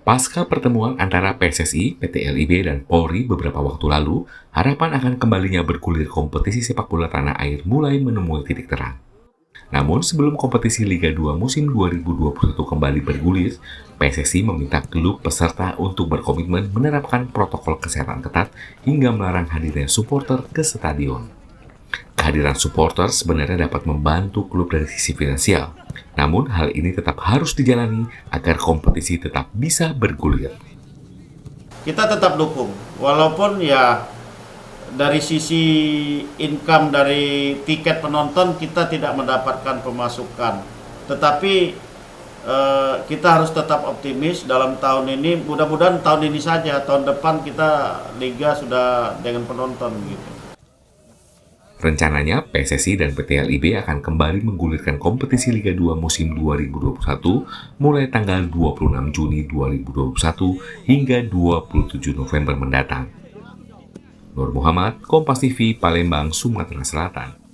Pasca pertemuan antara PSSI, PT LIB, dan Polri beberapa waktu lalu, harapan akan kembalinya bergulir kompetisi sepak bola tanah air mulai menemui titik terang. Namun sebelum kompetisi Liga 2 musim 2021 kembali bergulir, PSSI meminta klub peserta untuk berkomitmen menerapkan protokol kesehatan ketat hingga melarang hadirnya supporter ke stadion. Kehadiran supporter sebenarnya dapat membantu klub dari sisi finansial. Namun hal ini tetap harus dijalani agar kompetisi tetap bisa bergulir. Kita tetap dukung, walaupun ya dari sisi income dari tiket penonton kita tidak mendapatkan pemasukan. Tetapi kita harus tetap optimis dalam tahun ini, mudah-mudahan tahun ini saja, tahun depan kita Liga sudah dengan penonton gitu. Rencananya, PSSI dan PT LIB akan kembali menggulirkan kompetisi Liga 2 musim 2021 mulai tanggal 26 Juni 2021 hingga 27 November mendatang. Nur Muhammad, Kompas TV, Palembang, Sumatera Selatan.